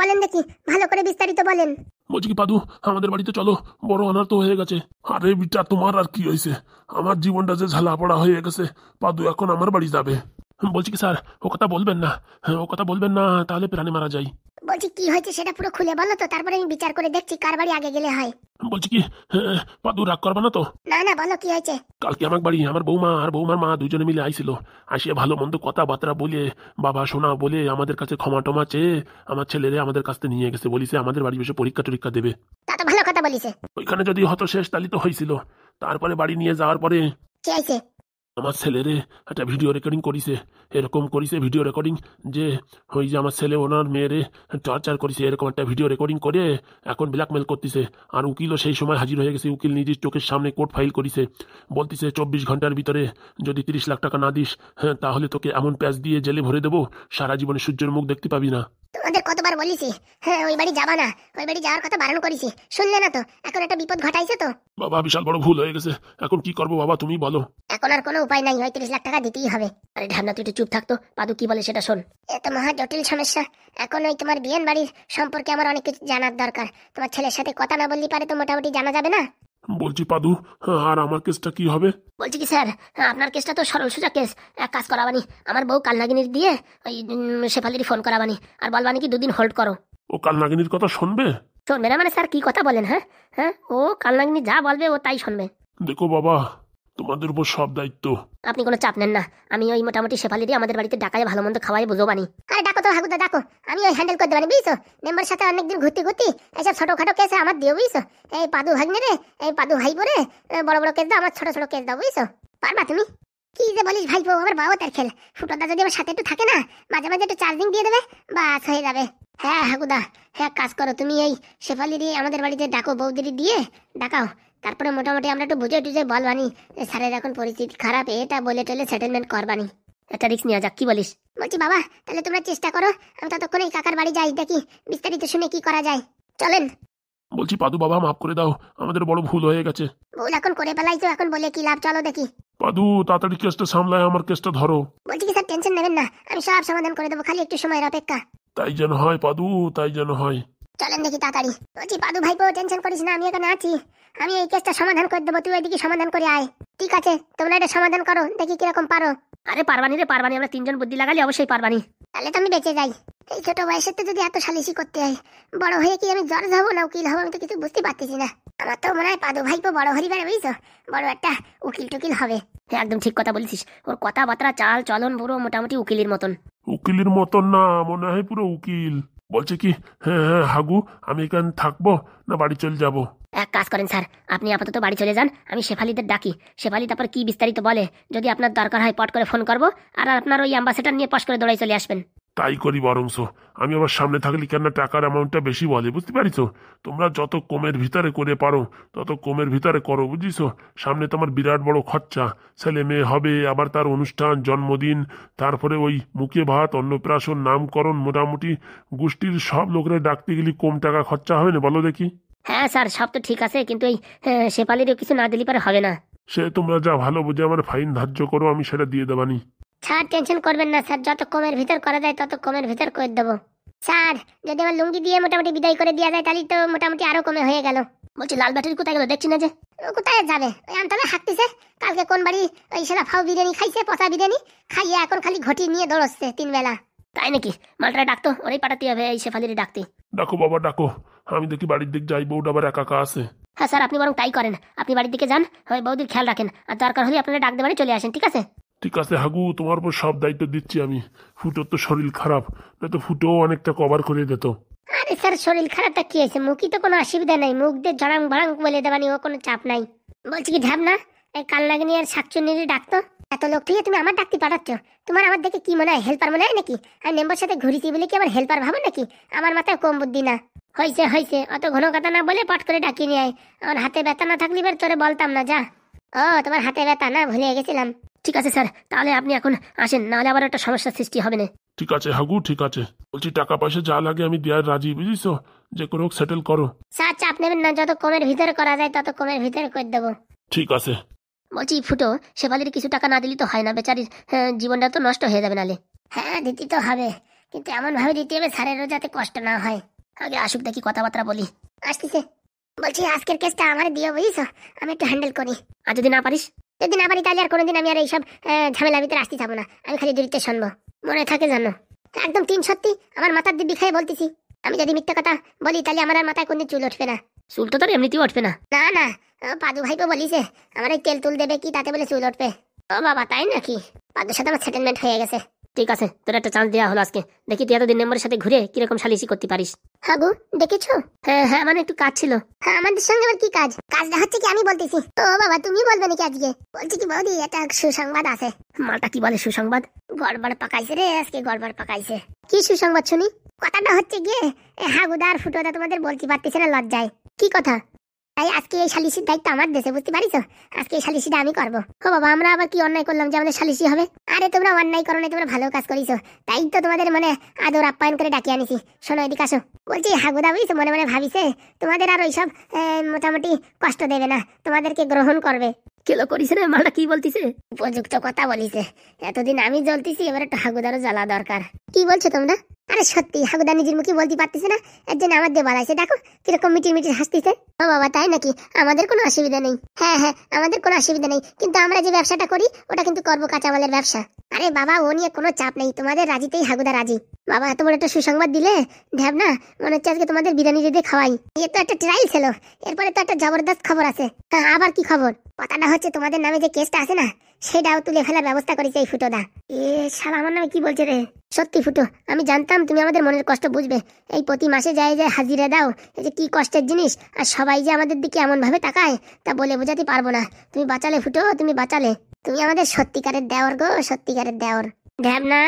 বলেন দেখি, ভালো করে বিস্তারিত বলেন। বলছি কি পাদু, আমাদের বাড়িতে চলো, বড় অনার্থ হয়ে গেছে। আরে বিটা, তোমার আর কি হয়েছে? আমার জীবনটা যে ঝালাপড়া হয়ে গেছে, পাদু এখন আমার বাড়ি যাবে। বলছি কি স্যার, ও কথা বলবেন না, ও কথা বলবেন না, তাহলে প্রাণে মারা যায়। বলছি কি হয়েছে সেটা পুরো খুলে বলো তো, তারপরে আমি বিচার করে দেখছি কার বাড়ি আগে গেলে হয়। বলছি কি, পাদু রাগ করবা না তো? না না, বলো কি হয়েছে। কালকে আমার বাড়ি আমার বৌমা আর বৌমার মা দুজনে মিলে আইছিল। আসিয়া ভালো মন্দ কথাবার্তা বলে, বাবা সোনা বলে, আমাদের কাছে ক্ষমা টমা চেয়ে আমার ছেলেরে আমাদের কাছ থেকে নিয়ে গেছে। বলিছে আমাদের বাড়ি বসে পরীক্ষা টরীক্ষা দেবে। তা তো ভালো কথা বলিছে। ওইখানে যদি হতো শেষ তালি তো হয়েছিল। তারপরে বাড়ি নিয়ে যাওয়ার পরে কি হয়েছে? আমার ছেলেরে একটা ভিডিও রেকর্ডিং করিছে। এরকম করিছে ভিডিও রেকর্ডিং যে ওই যে আমার ছেলে ওনার মেয়েরে টর্চার করিছে, এরকম একটা ভিডিও রেকর্ডিং করে এখন ব্ল্যাকমেল করতেছে। আর উকিলও সেই সময় হাজির হয়ে গেছে। উকিল নিজের চোখের সামনে কোর্ট ফাইল করিছে। বলতিছে 24 ঘন্টার ভিতরে যদি 30 লাখ টাকা না দিস, তাহলে তোকে এমন প্যাচ দিয়ে জেলে ভরে দেবো, সারা জীবনে সূর্যের মুখ দেখতে পাবি না। তোমাদের কতবার বলিছি ওই বাড়ি যাবা না, ওই বাড়ি যাওয়ার কথা বারণ করেছি, শুনলে না তো। এখন একটা বিপদ ঘটাইছে তো। বাবা বিশাল বড় ভুল হয়ে গেছে, এখন কি করবো বাবা তুমি বলো। এখন আর কোনো উপায় নাই, 30 লাখ টাকা দিতেই হবে। আরে ঢাবনা, তুই একটু চুপ থাকতো। পাদু কি বলে সেটা শোন। এত মহা জটিল সমস্যা। এখন ওই তোমার বিয়েন বাড়ির সম্পর্কে আমার অনেক কিছু জানার দরকার। তোমার ছেলের সাথে কথা না বললি পারে তো মোটামুটি জানা যাবে না। বলছি পাদু, আর আমার কেসটা কি হবে? বলছি কি স্যার, আপনার কেসটা তো সরল সোজা কেস। এক কাজ করাবানি, আমার বউ কালনাগিনীর দিয়ে ওই শেফালির ফোন করাবানি, আর বলবানি কি 2 দিন হোল্ড করো। ও কালনাগিনীর কথা শুনবে? শুনবে না মানে স্যার কি কথা বলেন? হ্যাঁ, ও কালনাগিনী যা বলবে ও তাই শুনবে। দেখো বাবা, তোমাদের উপর সব দায়িত্ব। আপনি কোনো চাপ নেন না, আমি ওই মোটামুটি শেফালিরই আমাদের বাড়িতে ডাকায় ভালো মন্দ খাওয়াই বুঝো বানি। আরে ডাকো তো হাগুদা, ডাকো, আমি ওই হ্যান্ডেল করতে পারি বুঝছো। মেম্বার সাথে অনেকদিন ঘুরতে ঘুরতে এইসব ছোটখাটো কেস আমার দিও বুঝছো। এই পাদু ভাগ্নে রে, এই পাদু ভাই বোরে বড় বড় কেস দাও, আমার ছোট ছোট কেস দাও বুঝছো। পারবা তুমি? কি যে বলিস ভাইপো, আমার বাবা তার খেল। ফুটোদা যদি আমার সাথে একটু থাকে না, মাঝে মাঝে একটু চার্জিং দিয়ে দেবে, বাস হয়ে যাবে। হ্যাঁ হাগুদা, হ্যাঁ কাজ করো তুমি, এই শেফালিরই আমাদের বাড়িতে ডাকো, বৌদিরি দিয়ে ডাকাও। তারপরে মোটামুটি আমরা একটু বুঝে টুঝে বলবানি স্যারের এখন পরিস্থিতি খারাপ, এটা বলে টলে সেটেলমেন্ট করবানি। একটা রিস্ক নেওয়া যাক, কি বলিস? বলছি বাবা, তাহলে তোমরা চেষ্টা করো, আমি ততক্ষণে কাকার বাড়ি যাই, দেখি বিস্তারিত শুনে কি করা যায়। চলেন। বলছি পাদু বাবা, মাফ করে দাও, আমাদের বড় ভুল হয়ে গেছে। ভুল এখন করে ফেলাইছো, এখন বলে কি লাভ, চলো দেখি। পাদু তাড়াতাড়ি কেসটা সামলায়, আমার কেসটা ধরো। বলছি কি স্যার, টেনশন নেবেন না, আমি সব সমাধান করে দেবো, খালি একটু সময়ের অপেক্ষা। তাই যেন হয় পাদু, তাই যেন হয়। চলেন দেখি তাড়াতাড়ি। বলছি পাদু ভাইপো, টেনশন করিস না, আমি এখানে আছি, আমি এই কেসটা সমাধান করে দেবো, তুই ওইদিকে সমাধান করে আয়। ঠিক আছে, তোমরা এটা সমাধান করো, দেখি কিরকম পারো। আরে পারবানি রে পারবানি, আমরা 3 জন বুদ্ধি লাগালে অবশ্যই পারবানি। তাহলে তো আমি বেঁচে যাই। এই ছোট বয়সের তো যদি এত সালিশি করতে হয়, বড় হয়ে কি আমি জজ হবো না উকিল হবো, আমি তো কিছু বুঝতে পারতেছি না। আমার তো মনে হয় পাদু ভাইপো বড় হরিবার বুঝছো, বড় একটা উকিল টুকিল হবে। হ্যাঁ একদম ঠিক কথা বলেছিস, ওর কথাবার্তা চাল চলন পুরো মোটামুটি উকিলের মতন। উকিলের মতন না, মনে হয় পুরো উকিল। বলছে কি, হ্যাঁ হাগু, আমি এখানে থাকবো না বাড়ি চলে যাবো? এক কাজ করেন স্যার, আপনি আপাতত বাড়ি চলে যান, আমি শেফালিদের ডাকি, শেফালি তারপর কি বিস্তারিত বলে, যদি আপনার দরকার হয় পট করে ফোন করবো, আর আপনার ওই অ্যাম্বাসেডর নিয়ে পশ করে দৌড়াই চলে আসবেন। তাই করি বরংস। আমি আবার সামনে থাকলে কেন টাকার অ্যামাউন্টটা বেশি বলে, বুঝতে পারিছো? তোমরা যত কমের ভিতরে করে পারো তত কমের ভিতরে করো, বুঝিছো? সামনে তোমার বিরাট বড় খরচা, ছেলে মেয়ে হবে, আবার তার অনুষ্ঠান, জন্মদিন, তারপরে ওই মুখে ভাত, অন্নপ্রাশন, নামকরণ, মোটামুটি গোষ্ঠীর সব লোকেরা ডাকতে গেলে কম টাকা খরচা হবে না, বলো দেখি? হ্যাঁ স্যার, সব তো ঠিক আছে, কিন্তু এই শেফালিরও কিছু না দিলে পারে হবে না। সে তোমরা যা ভালো বুঝে আমার ফাইন ধার্য করো, আমি সেটা দিয়ে দেবানি। স্যার টেনশন করবেন না স্যার, যত কমের ভিতর করা যায় তত কমের ভিতর করে দেবো। স্যার যদি আমার লুঙ্গি দিয়ে মোটামুটি বিদায় করে দেওয়া যায়, তাহলে তো মোটামুটি আরো কমে হয়ে গেল। বলছি লাল ব্যাটারি কোথায় গেল, দেখছি না যে। কোথায় যাবে, ওই আমতলা হাঁটতেছে। কালকে কোন বাড়ি ওই সেটা ফাউ বিরিয়ানি খাইছে, পচা বিরিয়ানি খাইয়ে এখন খালি ঘটি নিয়ে দৌড়চ্ছে 3 বেলা। তাই নাকি? মালটা ডাকতো, ওরাই পাঠাতে হবে এই শেফালির ডাকতে। ডাকো বাবা ডাকো, আমি দেখি বাড়ির দিক যাই, বউটা আবার একা একা আছে। হ্যাঁ স্যার, আপনি বরং তাই করেন, আপনি বাড়ির দিকে যান, ওই বৌদির খেয়াল রাখেন, আর দরকার হলে আপনারা ডাক দেবানি চলে আসেন, ঠিক আছে? ঠিক আছে হাগু, তোমার উপর সব দায়িত্ব দিচ্ছি আমি। ফুটোর তো শরীর খারাপ, নয়তো ফুটোও অনেকটা কভার করে দিত। আরে স্যার শরীর খারাপটা কি হয়েছে, মুখই তো কোনো অসুবিধা নাই, মুখ দিয়ে জড়াং ভড়াং বলে দেবানি, ও কোনো চাপ নাই। বলছি কি ঢ্যাবনা, এই কালনাগিনী আর শাকচুন্নির ডাকতো, এত লোক থেকে তুমি আমার ডাকতে পাঠাচ্ছ, তোমার আমার দেখে কি মনে হয়, হেল্পার মনে হয় নাকি? আর মেম্বার সাথে ঘুরিছি বলে কি আমার হেল্পার ভাবো নাকি? আমার মাথায় কম বুদ্ধি না। হয়েছে হয়েছে, অত ঘন কথা না বলে পট করে ডাকিয়ে নিয়ে আয়। আমার হাতে ব্যথা না থাকলে এবার তোরে বলতাম না, যা। ও তোমার হাতে ব্যথা না, ভুলে গেছিলাম। ঠিক আছে স্যার, তাহলে আপনি এখন আসেন, নাহলে আবার একটা সমস্যার সৃষ্টি হবে না। ঠিক আছে হাগু, ঠিক আছে। বলছি টাকা পয়সা যা লাগে আমি দেওয়ার রাজি, বুঝিছো? যে কোনো সেটেল করো। স্যার চাপ নেবেন না, যত কমের ভিতরে করা যায় তত কমের ভিতরে করে দেবো। ঠিক আছে। বলছি ফুটো, শেফালির কিছু টাকা না দিলে তো হয় না, বেচারির জীবনটা তো নষ্ট হয়ে যাবে নালে। হ্যাঁ দিতে তো হবে, কিন্তু এমন ভাবে দিতে হবে স্যারেরও যাতে কষ্ট না হয়। আগে আসুক দেখি, কথাবার্তা বলি। আসতেছে। বলছি আজকের কেসটা আমার দিও, বুঝছো? আমি একটু হ্যান্ডেল করি। আর যদি না পারিস? যদি না পারি তাহলে আর কোনোদিন আমি আর এইসব ঝামেলার ভিতরে আসতে যাবো না। আমি খালি দূরিতে শুনবো, মনে থাকে জানো। একদম তিন সত্যি, আমার মাথার দিব্যি খেয়ে বলতেছি। আমি যদি মিথ্যা কথা বলি তাহলে আমার আর মাথায় কোনদিন চুল উঠবে না। চুল তো তোর এমনিতেও উঠবে না। না না, পাদু ভাইপো বলিছে আমার এই তেল তুল দেবে কি, তাতে বলে চুল উঠবে। ও বাবা, তাই নাকি? পাদুর সাথে আমার সেটেলমেন্ট হয়ে গেছে। ঠিক আছে, তোর একটা চান্স দেওয়া হলো আজকে। দেখি তুই এতদিন মেম্বারের সাথে ঘুরে কিরকম সালিশি করতে পারিস। হাগু, দেখেছো? হ্যাঁ হ্যাঁ, মানে একটু কাজ ছিল। হ্যাঁ, আমাদের সঙ্গে আবার কি কাজ? কাজটা হচ্ছে কি আমি বলতেছি। ও বাবা, তুমি বলবে নাকি আজকে? বলছি কি বৌদি, একটা সুসংবাদ আছে। মালটা কি বলে সুসংবাদ? গড়বড় পাকাইছে রে আজকে, গড়বড় পাকাইছে। কি সুসংবাদ শুনি? কথাটা হচ্ছে গিয়ে হাগুদার ফুটোদা তোমাদের বলতে পারতেছে না লজ্জায়। কি কথা? তাই আজকে এই সালিশির দায়িত্ব আমার দেশে, বুঝতে পারিস? আজকে এই সালিশিটা আমি করবো। ও বাবা, আমরা আবার কি অন্যায় করলাম যে আমাদের সালিশি হবে? আরে তোমরা অন্যায় করো না, তোমরা ভালো কাজ করিস, তাই তো তোমাদের মানে আদর আপ্যায়ন করে ডাকিয়ে আনিছি। শোনো, এদিকে আসো। বলছি হাগুদা, বুঝছো, মনে মনে ভাবিছে তোমাদের আর ওইসব মোটামুটি কষ্ট দেবে না, তোমাদেরকে গ্রহণ করবে। কেলো করিস রে, মালটা কি বলতিছে? উপযুক্ত কথা বলিছে। এতদিন আমি জ্বলতেছি, এবার একটু হাগুদারও জ্বালা দরকার। কি বলছো তোমরা? আরে সত্যি, হাগুদা নিজের মুখে বলতে পারতেছে না, এর জন্য আমার দিয়ে বলাইছে। দেখো কিরকম মিটির মিটির হাসতেছে। ও বাবা, তাই নাকি? আমাদের কোনো অসুবিধা নেই। হ্যাঁ হ্যাঁ, আমাদের কোনো অসুবিধা নেই, কিন্তু আমরা যে ব্যবসাটা করি ওটা কিন্তু করবো কাঁচামালের ব্যবসা। আরে বাবা, ও নিয়ে কোনো চাপ নেই, তোমাদের রাজিতেই হাগুদা রাজি। বাবা, এত বড় একটা সুসংবাদ দিলে ঢ্যাবনা, মনে হচ্ছে আজকে তোমাদের বিরিয়ানি যদি খাওয়াই। এ তো একটা ট্রায়াল ছিল, এরপরে তো একটা জবরদস্ত খবর আছে। হ্যাঁ, আবার কি খবর? কথাটা হচ্ছে তোমাদের নামে যে কেসটা আছে না, সেটাও তুলে ফেলার ব্যবস্থা করেছে এই ফুটোদা। এ শালা আমার নামে কি বলছে রে? সত্যি ফুটো, আমি জানতাম তুমি আমাদের মনের কষ্ট বুঝবে। এই প্রতি মাসে যায় যে হাজিরা দাও, এই যে কি কষ্টের জিনিস, আর সবাই যে আমাদের দিকে এমন ভাবে তাকায় তা বলে বোঝাতে পারবো না। তুমি বাঁচালে ফুটো, তুমি বাঁচালে। তুমি আমাদের সত্যিকারের দেওর গো, সত্যিকারের দেওর। ঢ্যাবনা,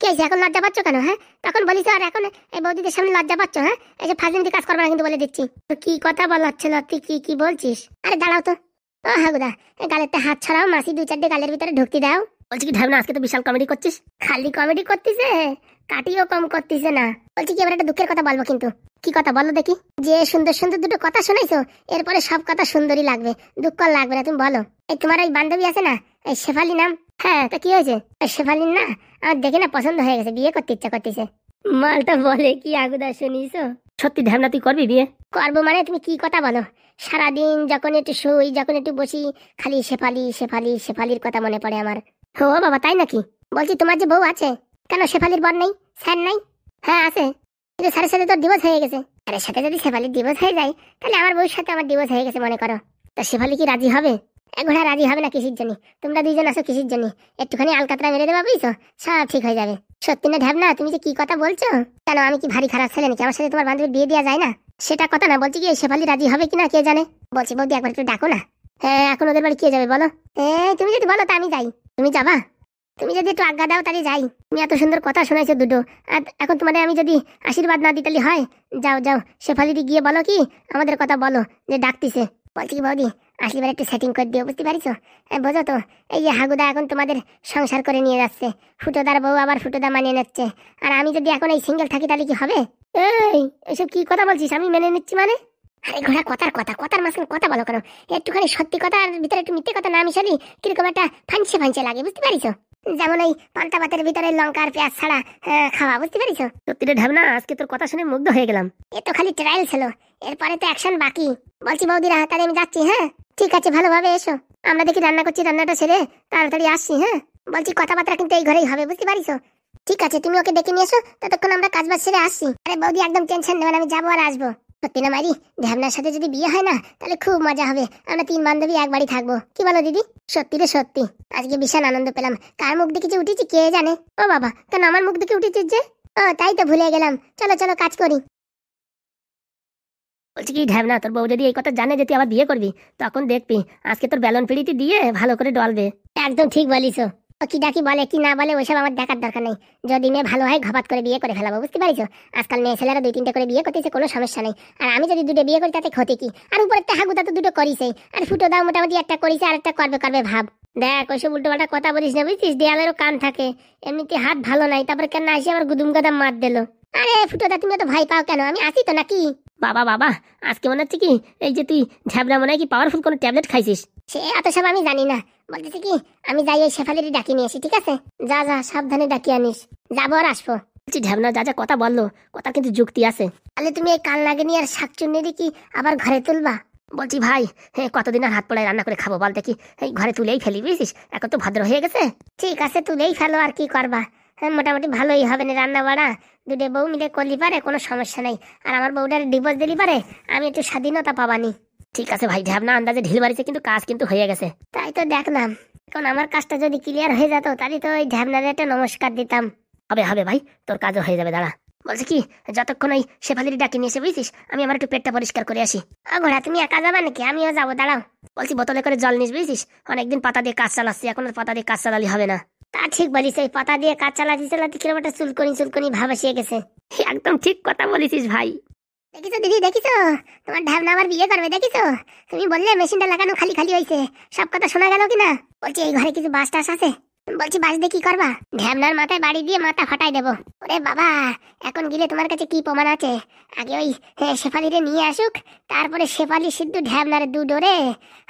কে এখন লজ্জা পাচ্ছ কেন? হ্যাঁ, তখন বলিস আর এখন এই বৌদিদের সামনে লজ্জা পাচ্ছ? হ্যাঁ, এই যে ফাজলিমিতে কাজ করবে না কিন্তু, বলে দিচ্ছি। তো কি কথা বলাচ্ছিল তুই? কি বলছিস? আরে দাঁড়াও তো। ও হাগুদা, গালেরটা হাত ছাড়াও, মাসি দু চারটে গালের ভিতরে ঢুকতে দাও। বলছি কি ঢ্যাবনা, আজকে তো বিশাল কমেডি করছিস। খালি কমেডি করতিছে, কাটিও কম করতিছে না। বলছি কি, এবার একটা দুঃখের কথা বলবো কিন্তু। কি কথা বলো দেখি? যে সুন্দর সুন্দর দুটো কথা শোনাইছো, এরপরে সব কথা সুন্দরই লাগবে, দুঃখ লাগবে না। তুমি বলো। এই তোমার ওই বান্ধবী আছে না, এই শেফালি নাম? হ্যাঁ, তা কি হয়েছে? শেফালির না আমার দেখে না পছন্দ হয়ে গেছে, বিয়ে করতে ইচ্ছা করতেছে। মালটা বলে কি আগুদা, শুনিস? সত্যি ঢ্যাবনা, তুই করবি বিয়ে? করবো মানে তুমি কি কথা বলো? সারাদিন যখন একটু শুই, যখন একটু বসি, খালি শেফালি শেফালি শেফালির কথা মনে পড়ে আমার। ও বাবা, তাই নাকি? বলছি তোমার যে বউ আছে, কেন শেফালির বর নেই, স্যার নাই? হ্যাঁ আছে, কিন্তু স্যারের সাথে তোর ডিভোর্স হয়ে গেছে। স্যারের সাথে যদি শেফালির ডিভোর্স হয়ে যায়, তাহলে আমার বউর সাথে আমার ডিভোর্স হয়ে গেছে মনে করো। তা শেফালি কি রাজি হবে? ঘোড়া রাজি হবে না কিসের জন্য? তোমরা দুইজন আছো কিসের জন্য? একটুখানি আলকাতরা মেরে দেবা, বুঝছো, সব ঠিক হয়ে যাবে। সত্যি না ঢ্যাবনা, তুমি যে কি কথা বলছো? কেন, আমি কি ভারী খারাপ ছেলে নাকি? আমার সাথে তোমার বান্ধবীর বিয়ে দেওয়া যায় না? সেটা কথা না, বলছি কি শেফালি রাজি হবে কিনা কে জানে। বলছি বৌদি, একবার একটু ডাকো না। হ্যাঁ, এখন ওদের বাড়ি কে যাবে বলো? তুমি যদি বলো তা আমি যাই। তুমি যাবা? তুমি যদি একটু আজ্ঞা দাও তাহলে যাই। তুমি এত সুন্দর কথা শোনাইছো দুটো, আর এখন তোমাদের আমি যদি আশীর্বাদ না দিই তাহলে হয়? যাও যাও, শেফালিদি গিয়ে বলো কি আমাদের কথা বলো, যে ডাকতিছে। বলছি কি বৌদি, আসলে একটু সেটিং করে দিও, বুঝতে পারিছো? বোঝো তো, এই যে হাগুদা এখন তোমাদের সংসার করে নিয়ে যাচ্ছে, ফুটোদার বউ আবার ফুটোদা মানিয়ে নিচ্ছে, আর আমি যদি এখন এই সিঙ্গেল থাকি তাহলে কি হবে? এইসব কি কথা বলছিস? আমি মেনে নিচ্ছি মানে? আরে ঘোড়া, কথার মাঝখানে কথা বলো কেন? একটুখানি সত্যি কথা আর ভিতরে একটু মিথ্যে কথা না মিশালি কিরকম একটা ফাঁসে ফাঁসে লাগে, বুঝতে পারিছো? যেমন এই পান্তা ভাতের ভিতরে লঙ্কা আর পেঁয়াজ ছাড়া খাওয়া, বুঝতে পারিছো? সত্যি রে ঢ্যাবনা, আজকে তোর কথা শুনে মুগ্ধ হয়ে গেলাম। এ তো খালি ট্রায়াল ছিল, এরপরে তো অ্যাকশন বাকি। বলছি বৌদিরা, তাহলে আমি যাচ্ছি। হ্যাঁ ঠিক আছে, ভালোভাবে এসো। আমরা দেখি রান্না করছি, রান্নাটা সেরে তাড়াতাড়ি আসছি। হ্যাঁ বলছি, কথাবার্তা কিন্তু এই ঘরেই হবে, বুঝতে পারিছো? ঠিক আছে, তুমি ওকে ডেকে নিয়ে এসো, ততক্ষণ আমরা কাজবাজ সেরে আসছি। আরে বৌদি, একদম টেনশন নেবেন, আমি যাবো আর আসবো। সত্যি না মারি, ঢ্যাবনার সাথে যদি বিয়ে হয় না, তাহলে খুব মজা হবে। আমরা তিন বান্ধবী এক বাড়ি থাকবো, কি বলো দিদি? সত্যি রে সত্যি, আজকে বিশাল আনন্দ পেলাম। কার মুখ দেখে যে উঠেছি কে জানে। ও বাবা, কেন আমার মুখ দেখে উঠেছিস যে? ও তাই তো, ভুলে গেলাম। চলো চলো, কাজ করি। বলছি কি ঢ্যাবনা, তোর বউ যদি এই কথা জানে যে তুই আবার বিয়ে করবি, তখন দেখবি আজকে তোর ব্যালন পিড়িতে দিয়ে ভালো করে ডলবে। একদম ঠিক বলিস। ও কি ডাকি বলে কি না বলে ওইসব আমার দেখার দরকার নেই। যদি মেয়ে ভালো হয় ঘপাত করে বিয়ে করে ফেলাবো, বুঝতে পারিস? আজকাল মেয়ে ছেলেরা 2-3টে করে বিয়ে করতেছে, কোনো সমস্যা নেই। আর আমি যদি 2টে বিয়ে করি তাতে ক্ষতি কি? আর উপরে হাগুদা তো 2টো করিছে, আর ফুটো দাও মোটামুটি একটা করিছে, আর একটা করবে ভাব। দেখ, ওইসব উল্টো পাল্টা কথা বলিস না, বুঝছিস? দেয়ালেরও কান থাকে, এমনিতে হাত ভালো নাই, তারপরে কেন আসি আমার গুদুম গাদাম মার দিল। আরে ফুটোদা, তুমি তো ভয় পাও কেন? আমি আসি তো নাকি? বাবা, আজকে মনে হচ্ছে কি এই যে তুই ঝাবড়া মনে হয় কি পাওয়ারফুল কোনো ট্যাবলেট খাইছিস। সে এত সব আমি জানি না, বলতেছি কি আমি যাই ওই শেফালির ডাকি নিয়ে আসি, ঠিক আছে? যা সাবধানে ডাকি আনিস। যাবো আর আসবো। ঢ্যাবনা যা যা কথা বললো, কথা কিন্তু যুক্তি আছে। তাহলে তুমি এই কাল নাগিনী আর শাকচুন্নি কি আবার ঘরে তুলবা? বলছি ভাই, কতদিন আর হাত পোড়ায় রান্না করে খাবো বল দেখি, এই ঘরে তুলেই ফেলি বুঝছিস, এখন তো ভাদ্র হয়ে গেছে। ঠিক আছে তুলেই ফেলো, আর কি করবা। মোটামুটি ভালোই হবে না রান্না বাড়া, দুটো বউ মিলে করলি পারে, কোনো সমস্যা নেই। আর আমার বউটার ডিভোর্স দিলি পারে, আমি একটু স্বাধীনতা পাবানি। ঠিক আছে ভাই, ঢ্যাবনা আন্দাজে ঢিল বাড়িছে, কিন্তু কাজ কিন্তু হয়ে গেছে। তাই তো দেখলাম, এখন আমার কাজটা যদি ক্লিয়ার হয়ে যেত তাহলে তো ওই ঢ্যাবনারে একটা নমস্কার দিতাম। হবে হবে ভাই, তোর কাজও হয়ে যাবে, দাঁড়া। বলছি কি, যতক্ষণ ওই শেফালির ডাকি নিয়ে এসে বুঝছিস, আমি আমার একটু পেটটা পরিষ্কার করে আসি। ঘোড়া তুমি একা যাবে নাকি? আমিও যাবো, দাঁড়াও। বলছি বোতলে করে জল নিস বুঝছিস, অনেকদিন পাতা দিয়ে কাজ চালাচ্ছি, এখন আর পাতা দিয়ে কাজ চালালি হবে না। তা ঠিক বলিস, এই পাতা দিয়ে কাজ চালাতে চালাতে কিরকম একটা চুলকনি চুলকনি ভাব এসে গেছে। একদম ঠিক কথা বলেছিস ভাই। দেখিছো দিদি, দেখিছো তোমার ঢ্যাবনা আবার বিয়ে করবে, দেখিছো? তুমি বললে মেশিনটা লাগানো খালি খালি হয়েছে, সব কথা শোনা গেল কিনা? বলছি এই ঘরে কিছু বাস টাস আছে? বলছি বাস দিয়ে কি করবা? ঢ্যাবনার মাথায় বাড়ি দিয়ে মাথা ফাটাই দেবো। ওরে বাবা, এখন গেলে তোমার কাছে কি প্রমাণ আছে? আগে ওই শেফালিরে নিয়ে আসুক, তারপরে শেফালি সিদ্ধ ঢ্যাবনারে দু ডোরে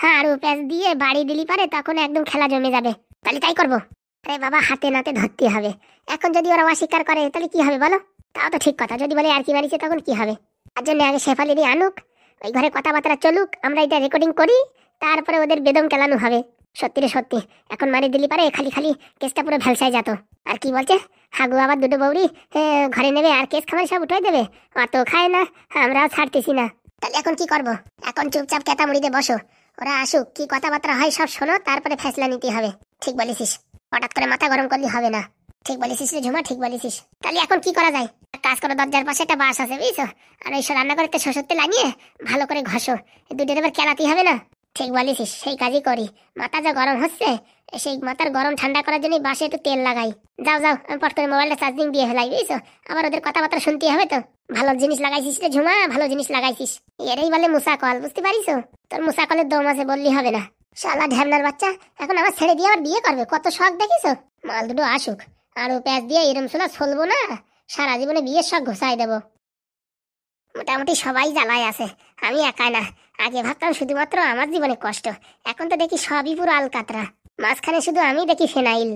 হাড়ু প্যাঁচ দিয়ে বাড়ি দিলি পারে, তখন একদম খেলা জমে যাবে। তাহলে তাই করবো। আরে বাবা, হাতে নাতে ধরতে হবে। এখন যদি ওরা অস্বীকার করে তাহলে কি হবে বলো? তাও তো ঠিক কথা, যদি বলে আর কি মারিছে তখন কি হবে? তার জন্য আগে শেফালিরই আনুক, ওই ঘরে কথাবার্তা চলুক, আমরা এটা রেকর্ডিং করি, তারপরে ওদের বেদম কেলানো হবে। সত্যি রে সত্যি, এখন মারি দিলি পারে খালি খালি কেসটা পুরো ভ্যালসায় যেত। আর কি বলছে, হাগু আবার দুটো বৌরি ঘরে নেবে আর কেস খামার সব উঠাই দেবে, অত খায় না, আমরাও ছাড়তেছি না। তাহলে এখন কি করবো? এখন চুপচাপ কেতা মুড়িতে বসো, ওরা আসুক, কি কথাবার্তা হয় সব শোনো, তারপরে ফেসলা নিতে হবে। ঠিক বলেছিস, হঠাৎ করে মাথা গরম করলে হবে না। ঠিক বলেছিস রে ঝুমা, ঠিক বলেছিস। তাহলে এখন কি করা যায়? এক কাজ করো, দরজার পাশে একটা বাস আছে বুঝছো, আর ওই রান্না করে একটা শ্বশুরতে লাগিয়ে ভালো করে ঘষো, দুটো এবার কেলাতেই হবে না। ঠিক বলেছিস, সেই কাজই করি। মাথা যা গরম হচ্ছে, সেই মাথার গরম ঠান্ডা করার জন্য বাসে একটু তেল লাগাই। যাও যাও, আমি পট করে মোবাইলটা চার্জিং দিয়ে ফেলাই বুঝছো, আবার ওদের কথাবার্তা শুনতে হবে তো। ভালো জিনিস লাগাইছিস রে ঝুমা, ভালো জিনিস লাগাইছিস। এরই বলে মুসা কল, বুঝতে পারিস? তোর মুসা কলের দম আছে বললি হবে না। শালা ঢ্যাবনার বাচ্চা, এখন আমার ছেড়ে দিয়ে আবার বিয়ে করবে, কত শখ দেখিস। মাল দুটো আসুক, আর ও প্যাঁচ দিয়ে এরম সোলা চলবো না, সারা জীবনে বিয়ের শখ ঘুষাই দেবো। মোটামুটি সবাই জ্বালায় আছে, আমি একাই না। আগে ভাবতাম শুধুমাত্র আমার জীবনে কষ্ট, এখন তো দেখি সবই পুরো আলকাতরা, মাঝখানে শুধু আমি দেখি ফেনাইল।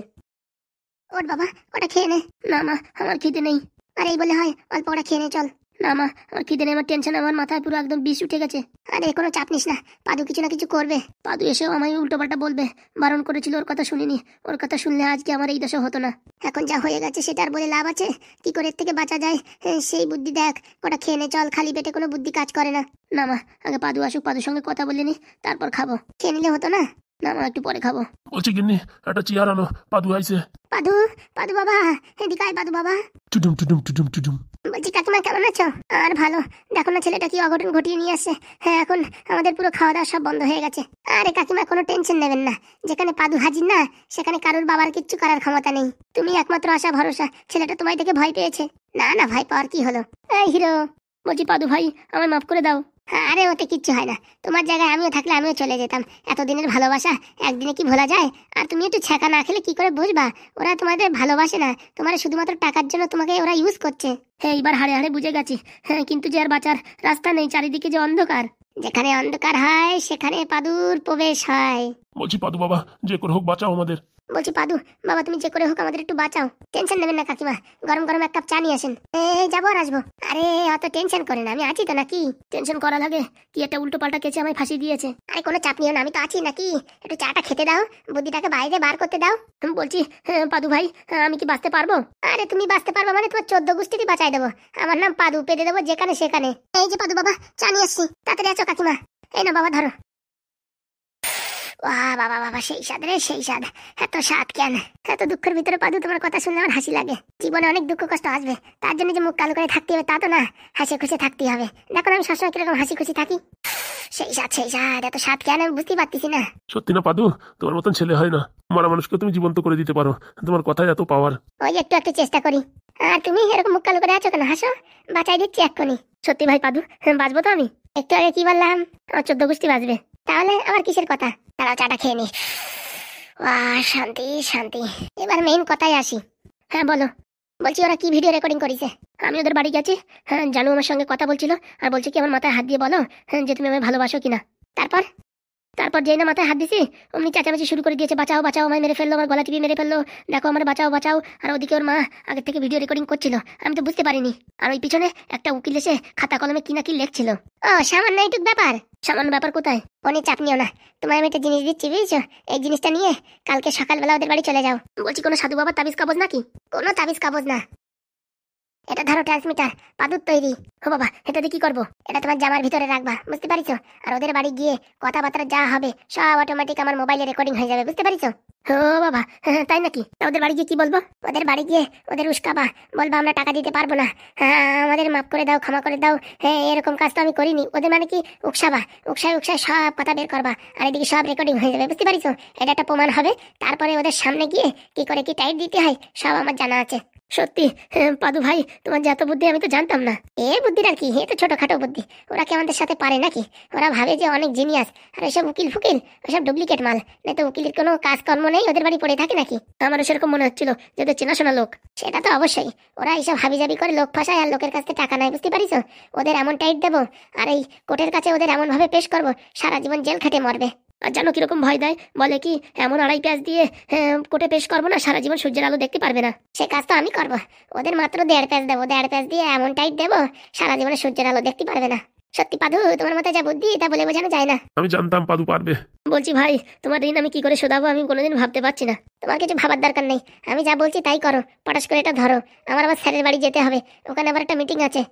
ওর বাবা, ওটা খেয়ে নে। না মা, আমার খিদে নেই। আর এই বলে হয়, অল্প ওটা খেয়ে নে চল। না মা, আমার খিদে নেই, আমার টেনশন, আমার মাথায় পুরো একদম বিষ উঠে গেছে। আরে কোনো চাপ নিস না, পাদু কিছু না কিছু করবে। পাদু এসেও আমায় উল্টো পাল্টা বলবে, বারণ করেছিল, ওর কথা শুনিনি। ওর কথা শুনলে আজকে আমার এই দশা হতো না। এখন যা হয়ে গেছে সেটা আর বলে লাভ আছে? কি করে এর থেকে বাঁচা যায় সেই বুদ্ধি দেখ। ওটা খেয়ে নে চল, খালি পেটে কোনো বুদ্ধি কাজ করে না। না মা, আগে পাদু আসুক, পাদুর সঙ্গে কথা বলে নি, তারপর খাবো। খেয়ে নিলে হতো না? না মা, একটু পরে খাবো। বলছি গিন্নি, একটা চেয়ার আনো, পাদু আইছে। পাদু, পাদু বাবা, এদিকে আয় পাদু বাবা। টুডুম টুডুম টুডুম টুডুম। বলছি কাকিমা কেমন আছো? আর ভালো। দেখো না ছেলেটা কি অঘটন ঘটিয়ে নিয়ে আসছে। হ্যাঁ, এখন আমাদের পুরো খাওয়া দাওয়া সব বন্ধ হয়ে গেছে। আরে কাকিমা কোনো টেনশন নেবেন না, যেখানে পাদু হাজির না সেখানে কারোর বাবার কিচ্ছু করার ক্ষমতা নেই। তুমি একমাত্র আশা ভরসা। ছেলেটা তোমায় দেখে ভয় পেয়েছে। না না, ভয় পাওয়ার কি হলো? এই হিরো, বলছি পাদু ভাই, আমায় মাফ করে দাও। আরে ওতে কিচ্ছু হয় না, তোমার জায়গায় আমিও থাকলে আমিও চলে যেতাম। এতদিনের ভালোবাসা একদিনে কি ভোলা যায়? আর তুমি একটু ছ্যাঁকা না খেলে কি করে বুঝবা? ওরা তোমাদের ভালোবাসে না, তোমার শুধুমাত্র টাকার জন্য তোমাকে ওরা ইউজ করছে। হ্যাঁ, এবার হাড়ে হাড়ে বুঝে গেছি। হ্যাঁ, কিন্তু যে আর বাঁচার রাস্তা নেই, চারিদিকে যে অন্ধকার। যেখানে অন্ধকার হয় সেখানে পাদুর প্রবেশ হয়। বলছি পাদু বাবা, যে করে হোক বাঁচাও আমাদের। বলছি পাদু বাবা, তুমি যে করে হোক আমাদের একটু বাঁচাও। টেনশন নেবেন না কাকিমা, গরম গরম এক কাপ চা নিয়ে আসেন। এই যাবো আর আসবো। আরে অত টেনশন করেন, আমি আছি তো নাকি? টেনশন করা লাগে? কি একটা উল্টো পাল্টা কেচে আমায় ফাঁসি দিয়েছে। আরে কোনো চাপ নিও না, আমি তো আছি নাকি? একটু চাটা খেতে দাও, বুদ্ধিটাকে বাইরে বার করতে দাও। বলছি পাদু ভাই, আমি কি বাঁচতে পারবো? আরে তুমি বাঁচতে পারবো মানে তোমার 14 গোষ্ঠীরই বাঁচাই দেবো। আমার নাম পাদু, পেতে দেবো যেখানে সেখানে। এই যে পাদু বাবা, চা নিয়ে আসছি, তাড়াতাড়ি আছো কাকিমা। এই না বাবা, ধরো। বাহ বাবা বাবা, সেই স্বাদ রে, সেই স্বাদ। এত স্বাদ কেন? এত দুঃখের ভিতরে পাদু তোমার কথা শুনলে আমার হাসি লাগে। জীবনে অনেক দুঃখ কষ্ট আসবে, তার জন্য যে মুখ কালো করে থাকতে হবে তা তো না, হাসি খুশি থাকতে হবে। দেখো আমি সবসময় কিরকম হাসি খুশি থাকি। সেই স্বাদ, সেই স্বাদ। এত স্বাদ কেন আমি বুঝতেই পারতেছি না। সত্যি না পাদু, তোমার মতন ছেলে হয় না। মারা মানুষকে তুমি জীবন্ত করে দিতে পারো, তোমার কথায় এত পাওয়ার। ওই একটু একটু চেষ্টা করি। আর তুমি এরকম মুখ কালো করে আছো কেন? হাসো, বাঁচাই দিচ্ছি এক্ষুনি। সত্যি ভাই পাদু, বাঁচবো তো আমি? একটু আগে কি বললাম? আমার 14 গোষ্ঠী বাঁচবে। তাহলে আবার কিসের কথা? তারাও চাটা খেয়ে নি। শান্তি শান্তি। এবার মেইন কথায় আসি। হ্যাঁ বলো। বলছি ওরা কি ভিডিও রেকর্ডিং করেছে? আমি ওদের বাড়ি গেছি, হ্যাঁ জানু আমার সঙ্গে কথা বলছিল, আর বলছে কি আমার মাথায় হাত দিয়ে বলো যে তুমি আমায় ভালোবাসো কিনা। তারপর তারপর যেই না মাথায় হাত দিছি অমনি চেঁচামেচি শুরু করে দিয়েছে, বাঁচাও বাঁচাও, আমায় মেরে ফেললো, আমার গলা টিপে মেরে ফেললো, দেখো আমার বাঁচাও বাঁচাও। আর ওদিকে ওর মা আগে থেকে ভিডিও রেকর্ডিং করছিল, আমি তো বুঝতে পারিনি। আর ওই পিছনে একটা উকিল এসে খাতা কলমে কি না কি লিখছিল। ও সামান্য এইটুক ব্যাপার? সামান্য ব্যাপার কোথায়? অনেক চাপ নিও না, তোমায় আমি একটা জিনিস দিচ্ছি বুঝছো, এই জিনিসটা নিয়ে কালকে সকালবেলা ওদের বাড়ি চলে যাও। বলছি কোনো সাধু বাবার তাবিজ কাগজ নাকি? কোনো তাবিজ কাগজ না, এটা ধরো ট্রান্সমিটার, পাদুর তৈরি। ও বাবা, এটা দিয়ে কি করবো? এটা তোমার জামার ভিতরে রাখবা, বুঝতে পারিছো? আর ওদের বাড়ি গিয়ে কথাবার্তা যা হবে সব অটোমেটিক আমার মোবাইলে রেকর্ডিং হয়ে যাবে, বুঝতে পারিছো? ও বাবা, তাই নাকি? তা ওদের বাড়ি গিয়ে কি বলবো? ওদের বাড়ি গিয়ে ওদের উস্কাবা, বলবা আমরা টাকা দিতে পারবো না, আমাদের মাফ করে দাও, ক্ষমা করে দাও, হ্যাঁ এরকম কাজ তো আমি করিনি। ওদের মানে কি উকসাবা, উকসায় উকসায় সব কথা বের করবা, আর এদিকে সব রেকর্ডিং হয়ে যাবে, বুঝতে পারিছো? এটা একটা প্রমাণ হবে। তারপরে ওদের সামনে গিয়ে কি করে কি টাইট দিতে হয় সব আমার জানা আছে। সত্যি পাদু ভাই, তোমার যে এত বুদ্ধি আমি তো জানতাম না। এ বুদ্ধির আর কি, এ তো ছোটখাটো বুদ্ধি, ওরা কি আমাদের সাথে পারে নাকি? ওরা ভাবে যে অনেক জিনিয়াস, আর এসব উকিল ফুকিল ওসব ডুপ্লিকেট মাল, না তো উকিলের কোনো কাজকর্ম নেই, ওদের বাড়ি পড়ে থাকে নাকি? আমারও সেরকম মনে হচ্ছিল যে ওদের চেনাশোনা লোক। সেটা তো অবশ্যই, ওরা এইসব হাবিজাবি করে লোক ফাঁসায় আর লোকের কাছ থেকে টাকা নেয়, বুঝতে পারিস? ওদের এমন টাইট দেবো আর এই কোর্টের কাছে ওদের এমন ভাবে পেশ করবো সারা জীবন জেল খেটে মরবে। আর জানো কিরকম ভয় দেয়? বলে কি এমন আড়াই পেঁয়াজ দিয়ে কোর্টে পেশ করবো না, সারা জীবন সূর্যের আলো দেখতে পারবে না। সে কাজ তো আমি করবো, ওদের মাত্র 1.5 পেঁয়াজ দেবো, 1.5 পেঁয়াজ দিয়ে এমন টাইট দেবো সারা জীবনে সূর্যের আলো দেখতে পারবে না। সত্যি পাদু, তোমার মাথায় যা বুদ্ধি তা বলে বোঝানো যায় না। আমি জানতাম পাদু পারবে। বলছি ভাই, তোমার ঋণ আমি কি করে শোধাবো আমি কোনোদিন ভাবতে পারছি না। তোমার কিছু ভাবার দরকার নেই, আমি যা বলছি তাই করো, পটাশ করে এটা ধরো। আমার আবার স্যারের বাড়ি যেতে হবে, ওখানে আবার একটা মিটিং আছে।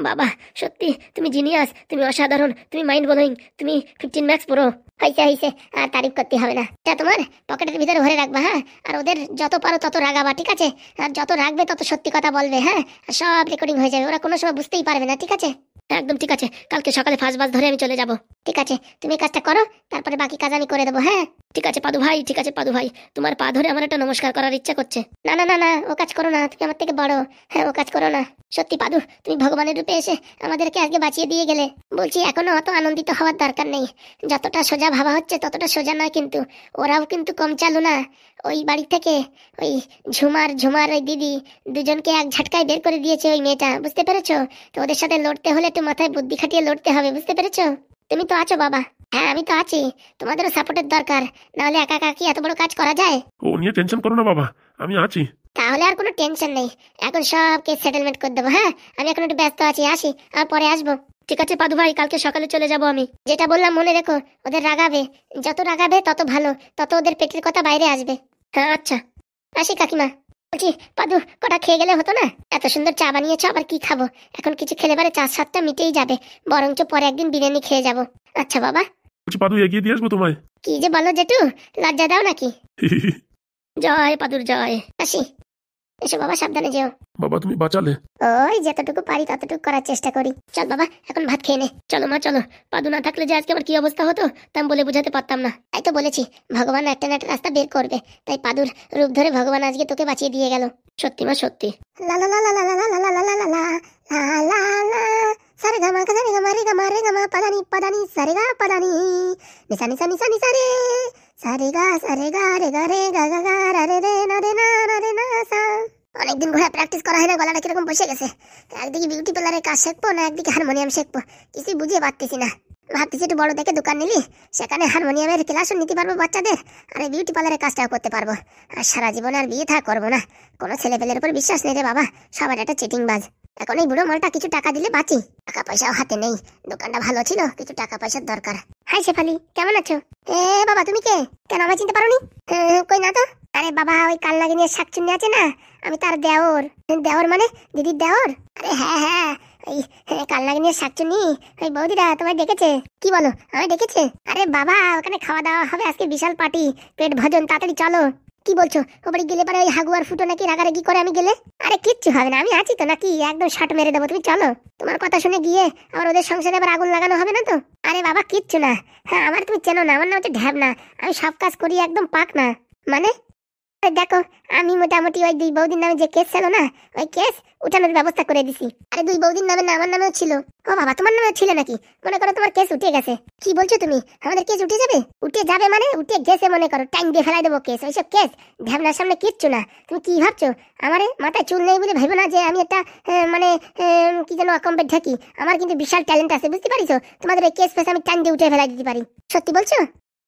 বাবা সত্যি তুমি জিনিয়াস, তুমি অসাধারণ, তুমি মাইন্ড ব্লোয়িং, তুমি 15 ম্যাক্স প্রো। হইছে হইছে, আর তারিফ করতে হবে না। এটা তোমার পকেটের ভিতরে ভরে রাখবা, হ্যাঁ? আর ওদের যত পারো তত রাগাবা, ঠিক আছে? আর যত রাখবে তত সত্যি কথা বলবে, হ্যাঁ? আর সব রেকর্ডিং হয়ে যাবে, ওরা কোনো সময় বুঝতেই পারবে না, ঠিক আছে? একদম ঠিক আছে, কালকে সকালে ফার্স্ট বাস ধরে আমি চলে যাব। ঠিক আছে, তুমি কাজটা করো, তারপরে বাকি কাজ আমি করে দেবো, হ্যাঁ? ঠিক আছে পাদু ভাই, ঠিক আছে পাদু ভাই, তোমার পা ধরে আমার একটা নমস্কার করার ইচ্ছা করছে। না না না না, ও কাজ করো না, তুমি আমার থেকে বড়, হ্যাঁ ও কাজ করো না। সত্যি পাদু, তুমি ভগবানের রূপে এসে আমাদেরকে আজকে বাঁচিয়ে দিয়ে গেলে। বলছি এখনো অত আনন্দিত হওয়ার দরকার নেই, যতটা সোজা ভাবা হচ্ছে ততটা সোজা নয়, কিন্তু ওরাও কিন্তু কম চালু না। ওই বাড়ি থেকে ওই ঝুমার ওই দিদি দুজনকে এক ঝটকায় বের করে দিয়েছে ওই মেয়েটা, বুঝতে পেরেছো? তো ওদের সাথে লড়তে হলে একটু মাথায় বুদ্ধি খাটিয়ে লড়তে হবে, বুঝতে পেরেছো? তুমি তো আছো বাবা। হ্যাঁ আমি তো আছি, তোমাদেরও সাপোর্টের দরকার, নাহলে একা একা কি এত বড় কাজ করা যায়? ও নিয়ে টেনশন করো না বাবা, আমি আছি। তাহলে আর কোনো টেনশন নেই, এখন সব কেস সেটেলমেন্ট করে দেবো, হ্যাঁ? আমি এখন একটু ব্যস্ত আছি, আসি, আর পরে আসবো। ঠিক আছে পাদু ভাই, কালকে সকালে চলে যাব আমি। যেটা বললাম মনে রেখো, ওদের রাগাবে, যত রাগাবে তত ভালো, তত ওদের পেটের কথা বাইরে আসবে। হ্যাঁ আচ্ছা, আসি কাকিমা। বলছি পাদু, কটা খেয়ে গেলে হতো না? এত সুন্দর চা বানিয়েছো, আবার কি খাবো? এখন কিছু খেলে পারে চার সাতটা মিটেই যাবে, বরঞ্চ পরে একদিন বিরিয়ানি খেয়ে যাব। আচ্ছা বাবা। বলছি পাদু, এগিয়ে দিয়ে আসবো তোমায়। কি যে বলো জেঠু, লজ্জা দাও নাকি? জয় পাদুর জয়। আসি, এসো বাবা, সাবধানে যেও। বাবা তুমি বাঁচালে। ওই যতটুকু পারি ততটুকু করার চেষ্টা করি। চল বাবা, এখন ভাত খেয়ে নে। চলো মা চলো, পাদু না থাকলে যে আজকে আমার কি অবস্থা হতো তা আমি বলে বোঝাতে পারতাম না। তাই তো বলেছি, ভগবান একটা না একটা রাস্তা বের করবে, তাই পাদুর রূপ ধরে ভগবান আজকে তোকে বাঁচিয়ে দিয়ে গেল। সত্যি মা সত্যি। লা লা লা লা লা লা লা লা লা লা লা লা লা লা সারে গা মা গা রে গা মা রে গা মা রে গা মা পাদানি সারে গা পাদানি নিসা নিসা নিসা নিসা রে সারে গা রে গা রে গা গা গা রা রে রে না রে না না রে না সা। অনেকদিন ঘোড়া প্র্যাকটিস করা হয় না, গলাটা কিরকম বসে গেছে। একদিকে বিউটি পার্লারের কাজ শিখবো না একদিকে হারমোনিয়াম শিখবো, কিছুই বুঝিয়ে পারতেছি না। ভাবতেছি একটু বড় দেখে দোকান নিলি, সেখানে হারমোনিয়ামের ক্লাসও নিতে পারবো বাচ্চাদের, আর এই বিউটি পার্লারের কাজটাও করতে পারবো। আর সারা জীবন আর বিয়ে থাক করবো না, কোনো ছেলেপেলের উপর বিশ্বাস নেই রে বাবা, সবার একটা চিটিং বাজ। এখন এই বুড়ো মালটা কিছু টাকা দিলে বাঁচি, টাকা পয়সাও হাতে নেই, দোকানটা ভালো ছিল, কিছু টাকা পয়সার দরকার। হাই শেফালি, কেমন আছো? এ বাবা তুমি কে? কেন আমায় চিনতে পারোনি? কই না তো। আরে বাবা, ওই কাল লাগিয়ে শাকচুন্নি আছে না, আমি তার দেওর। দেওর মানে দিদির দেওর? আরে হ্যাঁ হ্যাঁ, এই কাল লাগিয়ে শাকচুন্নি, ওই বৌদিরা তোমায় ডেকেছে। কি বলো, আমায় ডেকেছে? আরে বাবা, ওখানে খাওয়া দাওয়া হবে আজকে, বিশাল পার্টি, পেট ভজন, তাড়াতাড়ি চলো। কি বলছো? ও বাড়ি গেলে পরে ওই হাগুয়ার ফুটো নাকি রাগারাগি করে আমি গেলে? আরে কিচ্ছু হবে না, আমি আছি তো নাকি, একদম শার্ট মেরে দেবো, তুমি চলো। তোমার কথা শুনে গিয়ে আবার ওদের সংসারে আবার আগুন লাগানো হবে না তো? আরে বাবা কিচ্ছু না, হ্যাঁ আমার তুমি চেনো না, আমার নাম হচ্ছে ঢ্যাবনা, আমি সব কাজ করি একদম পাক না। মানে দেখো, আমি মোটামুটি ওই 2 বৌদির নামে যে কেস ছিল না, ওই কেস উঠানোর ব্যবস্থা করে দিছি। আরে 2 বৌদির নামে না, আমার নামেও ছিল। ও বাবা, তোমার নামেও ছিল নাকি? মনে করো তোমার কেস উঠে গেছে। কি বলছো তুমি? আমাদের কেস উঠে যাবে? উঠে যাবে মানে উঠে গেছে, মনে করো টাইম দিয়ে ফেলাই দেবো কেস। ওইসব কেস ঢ্যাবনার সামনে কিচ্ছু না। তুমি কি ভাবছো? আমারে মাথায় চুল নেই বলে ভেবো না যে আমি একটা মানে কি যেন অকম্পেট থাকি। আমার কিন্তু বিশাল ট্যালেন্ট আছে, বুঝতে পারিছো? তোমাদের ওই কেস ফেস আমি টাইম দিয়ে উঠে ফেলাই দিতে পারি। সত্যি বলছো?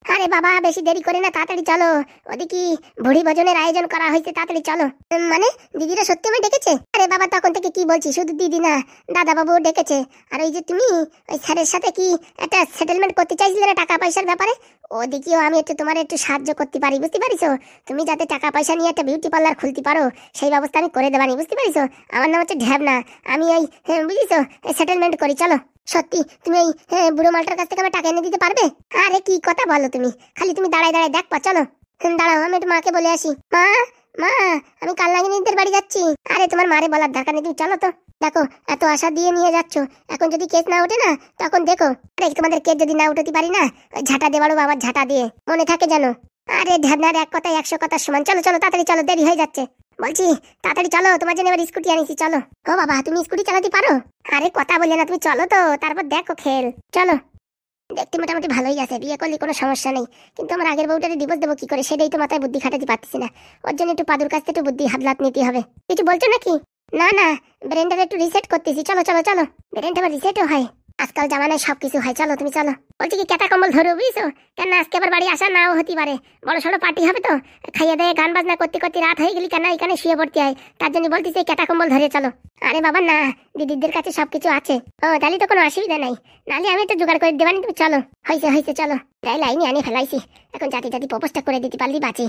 আরে বাবা বেশি দেরি করে না, তাড়াতাড়ি চলো। ওদিকে ভুড়ি ভোজনের আয়োজন করা হয়েছে, তাড়াতাড়ি চলো। মানে দিদিরা সত্যি আমায় ডেকেছে? আরে বাবা তখন থেকে কি বলছি, শুধু দিদি না দাদা বাবু ডেকেছে। আর ওই যে তুমি ওই স্যারের সাথে কি একটা সেটেলমেন্ট করতে চাইছিলে না টাকা পয়সার ব্যাপারে, ওদিকেও আমি একটু তোমার একটু সাহায্য করতে পারি, বুঝতে পারিছো? তুমি যাতে টাকা পয়সা নিয়ে একটা বিউটি পার্লার খুলতে পারো সেই ব্যবস্থা আমি করে দেবানি, বুঝতে পারিছো? আমার নাম হচ্ছে ঢ্যাবনা, আমি ওই বুঝিছো সেটেলমেন্ট করি। চলো। সত্যি তুমি এই বুড়ো মালটার কাছ থেকে আমার টাকা এনে দিতে পারবে? আরে কি কথা বলো তুমি, খালি তুমি দাঁড়ায় দাঁড়ায় দেখবা। চলো দাঁড়াও, আমি একটু মাকে বলে আসি। মা মা আমি কালনাগিনীদের বাড়ি যাচ্ছি। আরে তোমার মারে বলার দরকার নেই, তুমি চলো তো। দেখো এত আশা দিয়ে নিয়ে যাচ্ছ, এখন যদি কেস না ওঠে না তখন দেখো। আরে তোমাদের কেস যদি না উঠতে পারি না, ওই ঝাঁটা দেবারও বাবার ঝাঁটা দিয়ে মনে থাকে জানো। আরে ঢ্যাবনার এক কথায় 100 কথার সমান। চলো চলো তাড়াতাড়ি চলো, দেরি হয়ে যাচ্ছে বলছি, তাড়াতাড়ি চলো। তোমার জন্য এবার স্কুটি আনিছি, চলো। ও বাবা তুমি স্কুটি চালাতে পারো? আরে কথা বললে না, তুমি চলো তো, তারপর দেখো খেল। চলো। দেখতে মোটামুটি ভালোই আছে, বিয়ে করলে কোনো সমস্যা নেই, কিন্তু আমার আগের বউটাকে ডিভোর্স দেবো কি করে সেটাই তো মাথায় বুদ্ধি খাটাতে পারতেছি না। ওর জন্য একটু পাদুর কাছ থেকে একটু বুদ্ধি হাবলাত নিতে হবে। কিছু বলছো নাকি? না না, ব্রেনটাকে একটু রিসেট করতেছি। চলো চলো চলো, ব্রেনটা আবার রিসেটও হয়, আজকাল জামানায় সবকিছু হয়। চলো তুমি চলো। বলছি কি কেটা কম্বল ধরো, বুঝছো? কেন আজকে আবার বাড়ি আসা নাও হতে পারে, বড় সড়ো পার্টি হবে তো, খাইয়ে দেয় গান বাজনা করতে করতে রাত হয়ে গেলি কেন এখানে শুয়ে পড়তে হয়, তার জন্য বলতেছি কেটা কম্বল ধরে চলো। আরে বাবা না, দিদিদের কাছে সবকিছু আছে। ও তাহলে তো কোনো অসুবিধা নাই, নাহলে আমি একটু জোগাড় করে দেবানি। তুমি চলো, হয়েছে হয়েছে চলো। তাই লাইনে আনি ফেলাইছি, এখন জাতি জাতি প্রপোজটা করে দিতে পারলি বাঁচি।